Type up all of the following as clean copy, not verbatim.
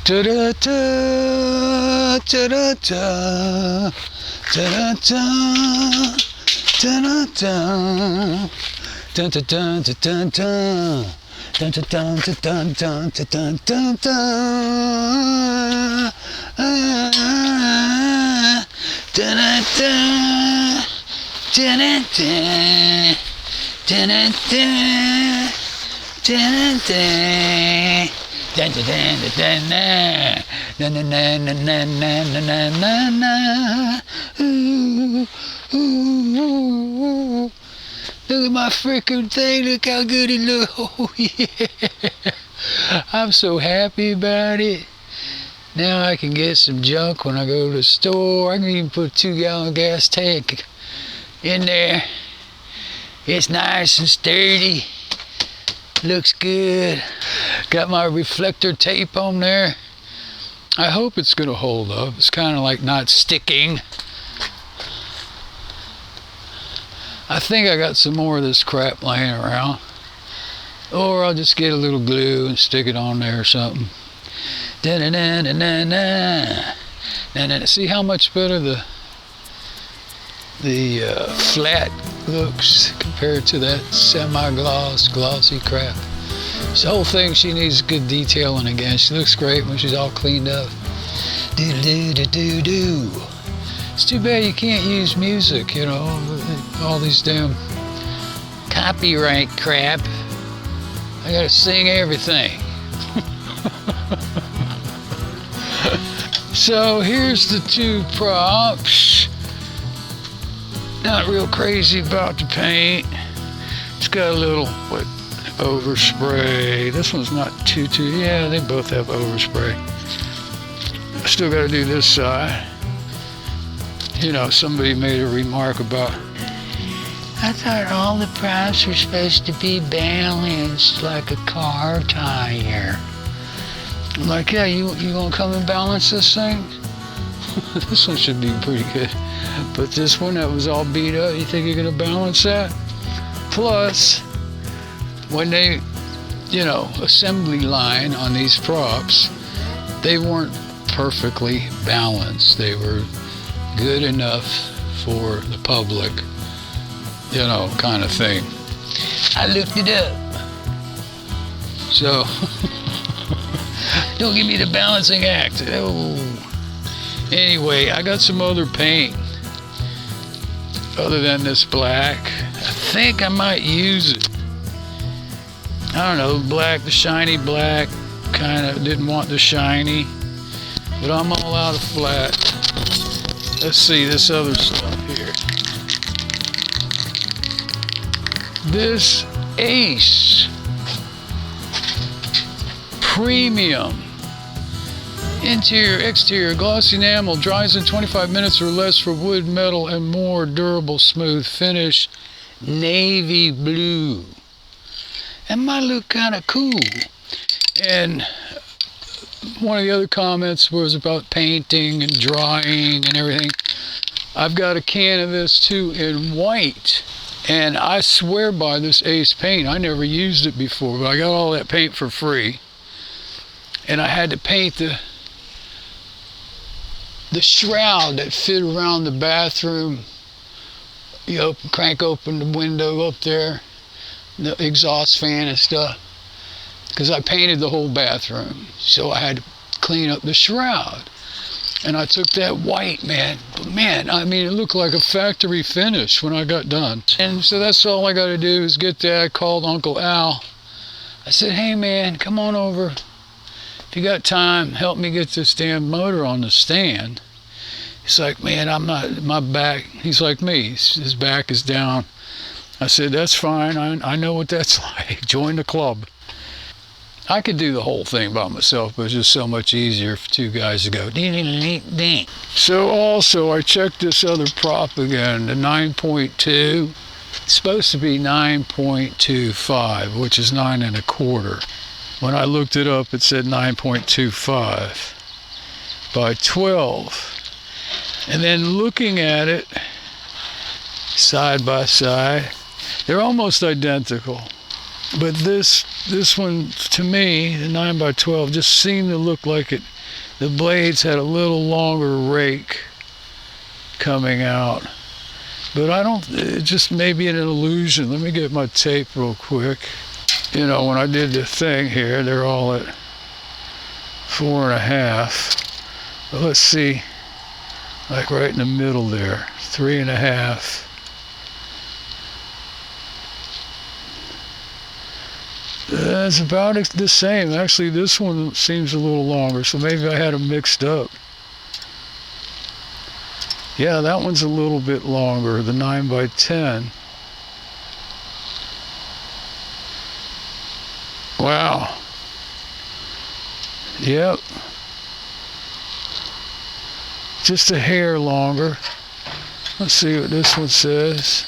Ta-da-ta, ta-da-ta, ta-da-ta, ta-da-ta, dun-dun-dun-dun-dun-dun, dun-dun-dun-dun-dun-dun-dun-dun, da-da-da, da-da-da, da-da-da, da-da-da. Dun, dun, dun, dun, dun, dun, dun, dun, dun, dun, dun, dun. Ooh, ooh, ooh. Look at my freaking thing. Look how good it looks. Oh, yeah. I'm so happy about it. Now I can get some junk when I go to the store. I can even put a 2-gallon gas tank in there. It's nice and sturdy. Looks good. Got my reflector tape on there. I hope it's gonna hold up. It's kind of like not sticking. I think I got some more of this crap laying around. Or I'll just get a little glue and stick it on there or something. Da-da-da-da-da-da. See how much better the flat looks compared to that semi-gloss, glossy crap. This whole thing, she needs good detailing again. She looks great when she's all cleaned up. Do-do-do-do-do. It's too bad you can't use music, you know, all these damn copyright crap. I gotta sing everything. So here's the 2 props. Not real crazy about the paint. It's got a little overspray. This one's not too, yeah, they both have overspray. I still got to do this side. You know, somebody made a remark about, I thought all the props were supposed to be balanced like a car tire. I'm like, yeah, you gonna come and balance this thing? This one should be pretty good. But this one that was all beat up, you think you're gonna balance that? Plus, when they, you know, assembly line on these props, they weren't perfectly balanced. They were good enough for the public, you know, kind of thing. I looked it up. So, don't give me the balancing act. Oh. Anyway, I got some other paint other than this black. I think I might use it. I don't know, black, the shiny black. Kind of didn't want the shiny, but I'm all out of flat. Let's see this other stuff here. This Ace Premium interior, exterior, glossy enamel, dries in 25 minutes or less for wood, metal, and more durable, smooth finish. Navy blue. That might look kind of cool. And one of the other comments was about painting and drying and everything. I've got a can of this too in white. And I swear by this Ace paint. I never used it before, but I got all that paint for free. And I had to paint the shroud that fit around the bathroom. You crank open the window up there, the exhaust fan and stuff, because I painted the whole bathroom, so I had to clean up the shroud. And I took that white, man, but man, I mean, it looked like a factory finish when I got done. And so that's all I got to do is get that. I called Uncle Al. I said, hey man, come on over. If you got time, help me get this damn motor on the stand. He's like, man, I'm not, my back, he's like me, his back is down. I said, that's fine, I know what that's like, join the club. I could do the whole thing by myself, but it's just so much easier for 2 guys to go, ding, ding, ding, ding. So also, I checked this other prop again, the 9.2. It's supposed to be 9.25, which is 9 1/4. When I looked it up, it said 9.25 by 12. And then looking at it side by side, they're almost identical. But this one, to me, the 9x12, just seemed to look like the blades had a little longer rake coming out. But it just may be an illusion. Let me get my tape real quick. You know, when I did the thing here, they're all at 4.5. But let's see, like right in the middle there, 3.5. It's about the same. Actually, this one seems a little longer, so maybe I had them mixed up. Yeah, that one's a little bit longer, the 9x10. Wow. Yep. Just a hair longer. Let's see what this one says.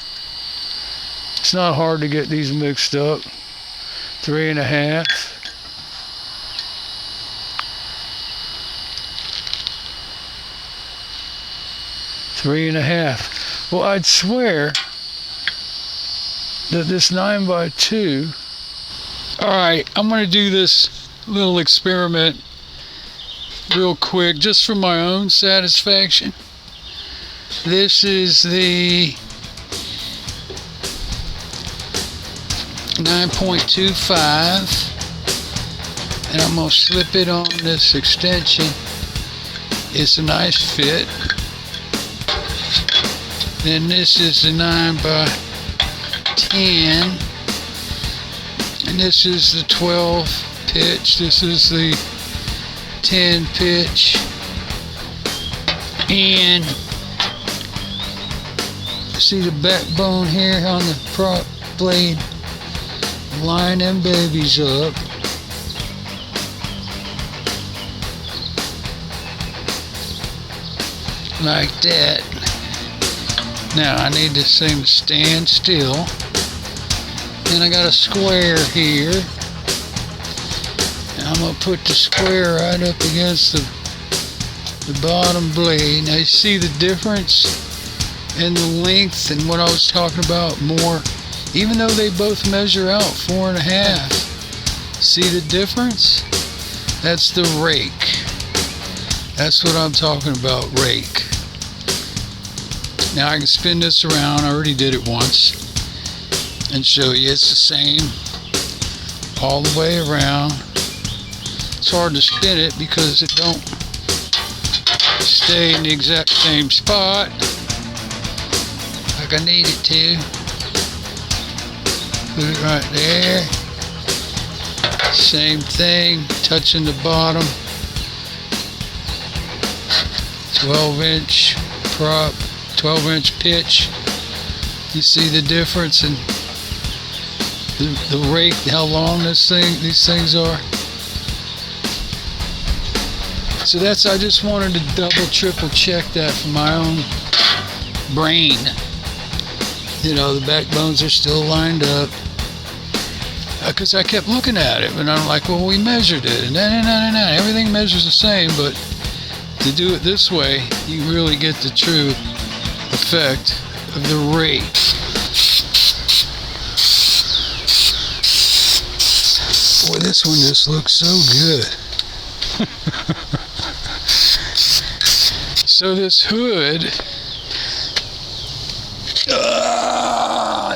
It's not hard to get these mixed up. 3.5. Three and a half. Well, I'd swear that this 9x2. All right, I'm going to do this little experiment real quick, just for my own satisfaction. This is the 9.25, and I'm going to slip it on this extension. It's a nice fit. Then this is the 9x10, and this is the 12 pitch. This is the 10 pitch, and see the backbone here on the prop blade. Line them babies up. Like that. Now I need this thing to stand still. And I got a square here. And I'm going to put the square right up against the bottom blade. Now you see the difference in the length and what I was talking about more. Even though they both measure out 4.5. See the difference? That's the rake. That's what I'm talking about, rake. Now I can spin this around. I already did it once. And show you it's the same all the way around. It's hard to spin it because it don't stay in the exact same spot like I need it to. Put it right there. Same thing, touching the bottom. 12-inch prop, 12-inch pitch. You see the difference in the rake, how long these things are. So I just wanted to double, triple check that for my own brain. You know, the backbones are still lined up. Because I kept looking at it, and I'm like, well, we measured it, and no, everything measures the same, but to do it this way, you really get the true effect of the rake. Boy, this one just looks so good. So this hood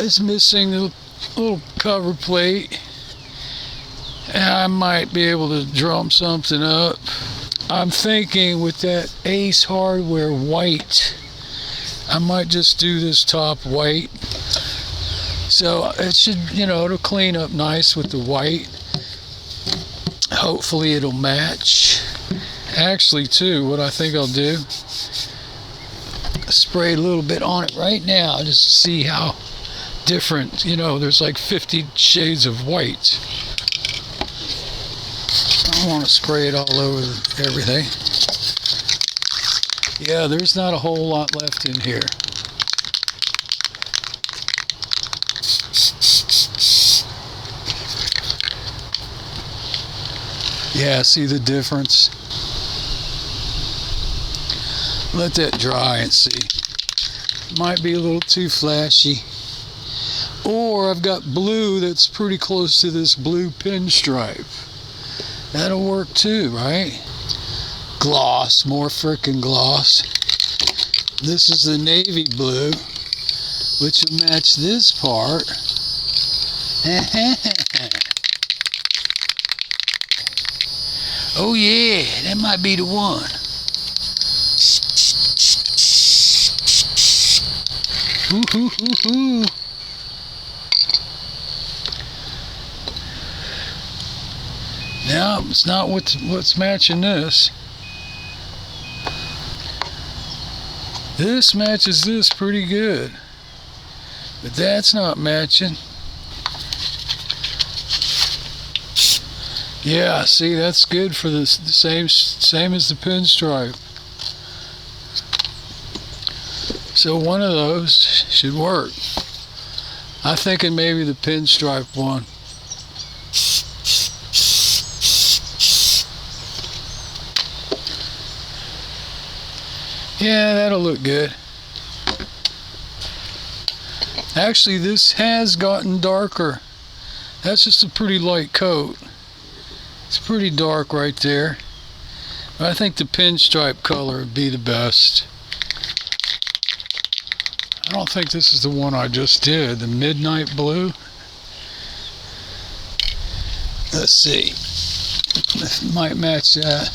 is missing the little cover plate, and I might be able to drum something up. I'm thinking with that Ace Hardware white, I might just do this top white. So it should, it'll clean up nice with the white. Hopefully it'll match. Actually, too, what I think I'll do, spray a little bit on it right now just to see how different, there's like 50 shades of white. I don't want to spray it all over everything. Yeah, there's not a whole lot left in here. Yeah, see the difference? Let that dry and see. Might be a little too flashy. Or I've got blue that's pretty close to this blue pinstripe. That'll work too, right? Gloss, more frickin' gloss. This is the navy blue, which will match this part. Oh yeah, that might be the one. Ooh. No, it's not what's matching this. This matches this pretty good, but that's not matching. Yeah, see, that's good for the same as the pinstripe. So one of those should work. I'm thinking maybe the pinstripe one. Yeah, that'll look good. Actually, this has gotten darker. That's just a pretty light coat. It's pretty dark right there. But I think the pinstripe color would be the best. I don't think this is the one I just did, the midnight blue. Let's see. It might match that.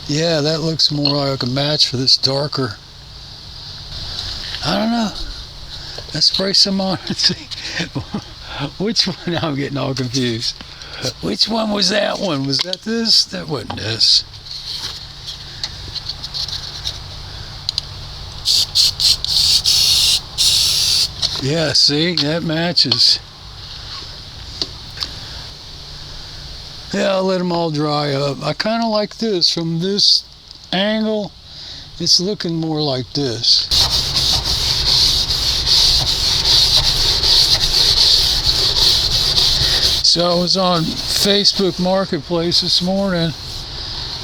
Yeah, that looks more like a match for this darker. I don't know. Let's spray some on and see. Which one? Now I'm getting all confused. Which one was that one? Was that this? That wasn't this. Yeah, see? That matches. Yeah, I'll let them all dry up. I kind of like this. From this angle, it's looking more like this. So I was on Facebook Marketplace this morning,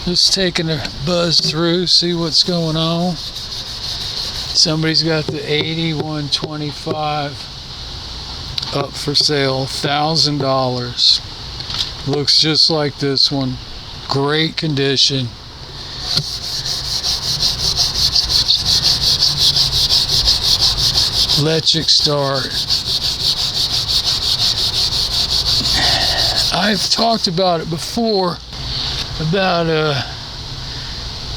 just taking a buzz through, see what's going on. Somebody's got the 8125 up for sale, $1,000. Looks just like this one. Great condition. Electric start. I've talked about it before, about a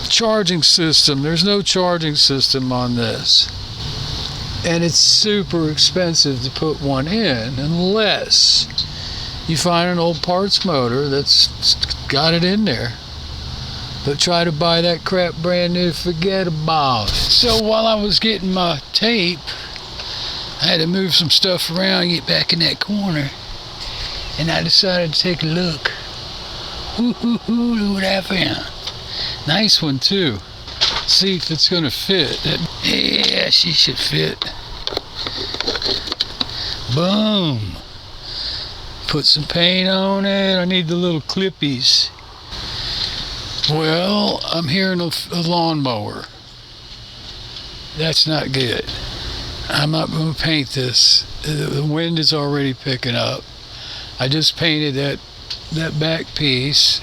charging system. There's no charging system on this. And it's super expensive to put one in unless you find an old parts motor that's got it in there. But try to buy that crap brand new, forget about it. So while I was getting my tape, I had to move some stuff around, get back in that corner. And I decided to take a look. Look what I found. Nice one too. See if it's gonna fit. Yeah, she should fit. Boom. Put some paint on it. I need the little clippies. Well, I'm hearing a lawnmower. That's not good. I'm not going to paint this. The wind is already picking up. I just painted that back piece,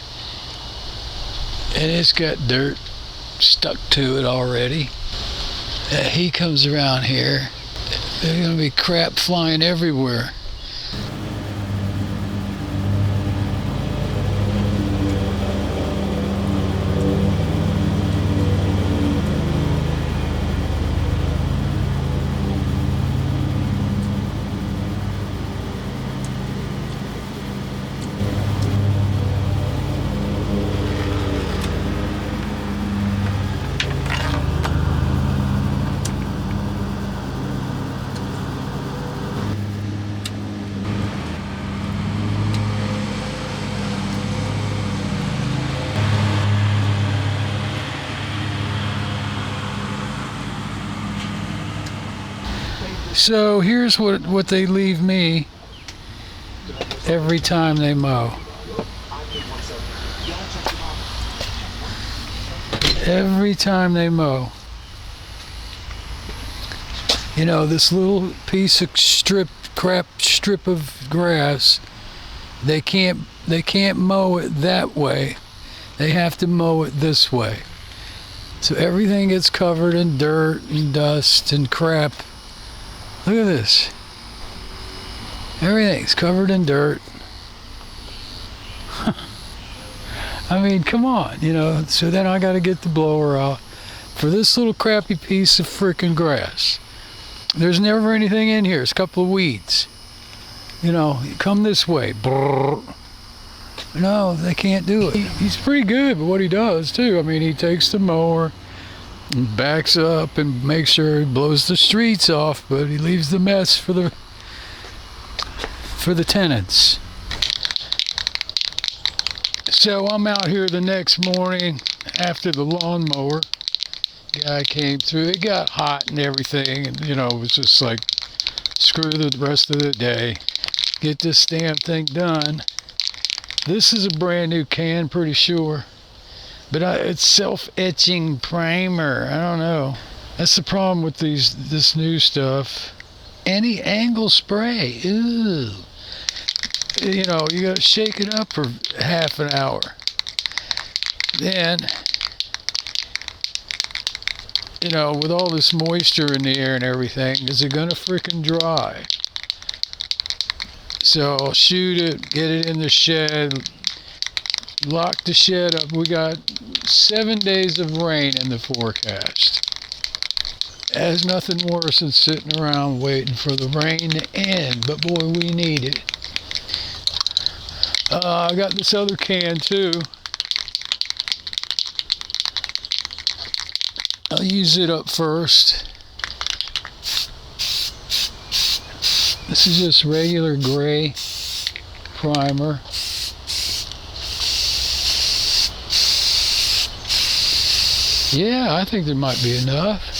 and it's got dirt stuck to it already. He comes around here. There's going to be crap flying everywhere. So here's what they leave me every time they mow. Every time they mow. You know, this little piece of crap strip of grass, they can't mow it that way. They have to mow it this way. So everything gets covered in dirt and dust and crap. Look at this. Everything's covered in dirt. I mean, come on, you know. So then I got to get the blower out for this little crappy piece of freaking grass. There's never anything in here. It's a couple of weeds. You know, come this way. Brrr. No, they can't do it. He's pretty good at what he does, too. I mean, he takes the mower and backs up and makes sure he blows the streets off, but he leaves the mess for the tenants. So I'm out here the next morning after the lawnmower guy came through. It got hot and everything, and you know, it was just like, screw the rest of the day. Get this damn thing done. This is a brand new can, pretty sure. But it's self-etching primer. I don't know. That's the problem with this new stuff. Any angle spray. Ew. You know, you gotta shake it up for half an hour. Then, you know, with all this moisture in the air and everything, is it gonna frickin' dry? So I'll shoot it, get it in the shed, lock the shed up. We got 7 days of rain in the forecast. There's nothing worse than sitting around waiting for the rain to end, but boy, we need it. I got this other can too. I'll use it up first. This is just regular gray primer. Yeah, I think there might be enough.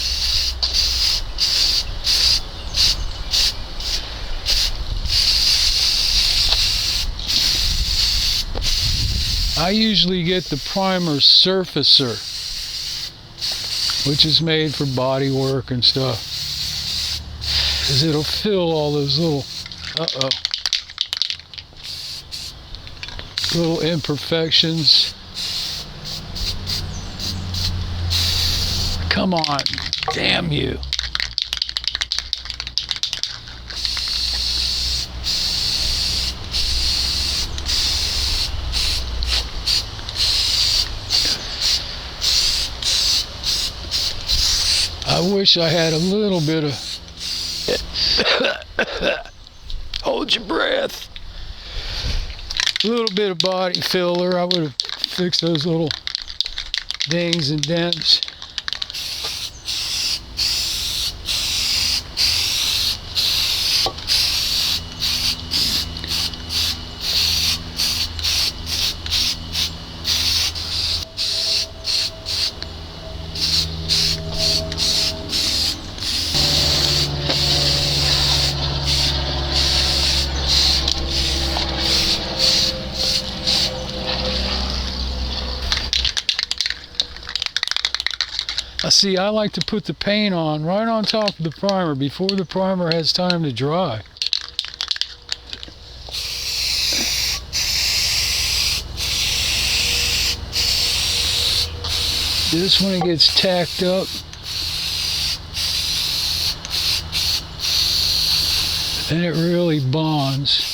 I usually get the primer surfacer, which is made for body work and stuff, because it'll fill all those little imperfections. Come on, damn you. I wish I had a little bit of hold your breath. A little bit of body filler. I would have fixed those little dings and dents. See, I like to put the paint on right on top of the primer before the primer has time to dry. This when it gets tacked up, then it really bonds.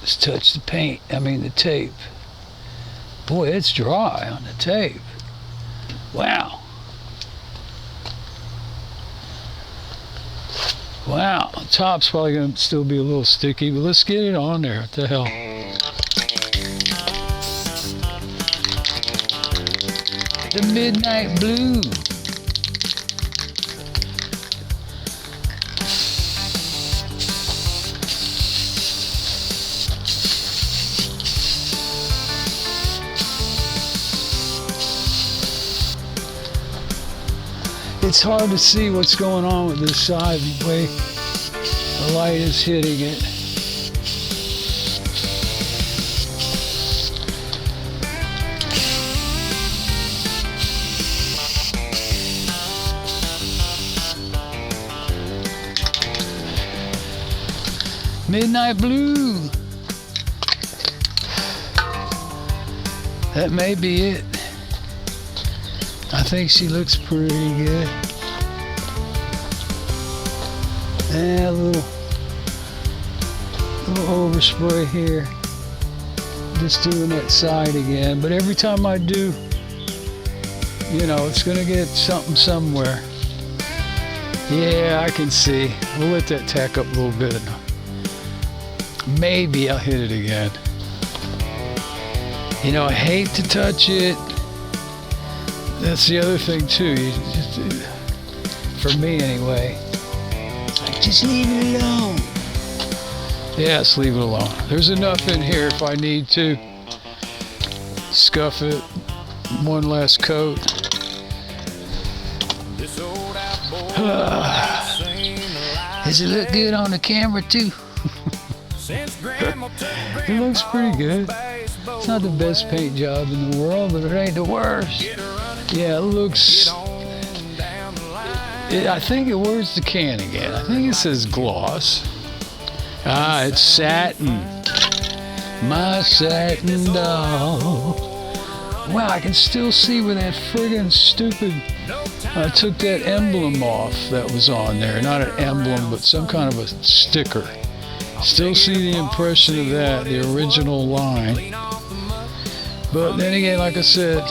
Let's touch the paint, the tape. Boy, it's dry on the tape. Wow. Wow, the top's probably gonna still be a little sticky, but let's get it on there. What the hell? The Midnight Blue. It's hard to see what's going on with this side the way the light is hitting it. Midnight Blue. That may be it. I think she looks pretty good. And a little overspray here. Just doing that side again. But every time I do, you know, it's gonna get something somewhere. Yeah, I can see. We'll let that tack up a little bit. Maybe I'll hit it again. You know, I hate to touch it. That's the other thing too. You just, for me anyway. Just leave it alone. Yeah, let's leave it alone. There's enough in here if I need to. Scuff it. One last coat. Does it look good on the camera too? It looks pretty good. It's not the best paint job in the world, but it ain't the worst. Yeah, it looks... I think it wears the can again. I think it says gloss. Ah, it's satin. My satin doll. Wow, I can still see where that friggin' stupid... I took that emblem off that was on there. Not an emblem, but some kind of a sticker. Still see the impression of that, the original line. But then again, like I said,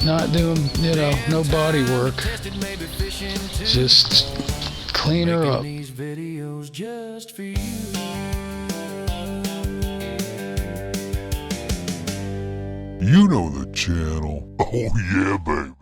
not doing, you know, no body work. Just clean her up. You know the channel. Oh yeah, baby.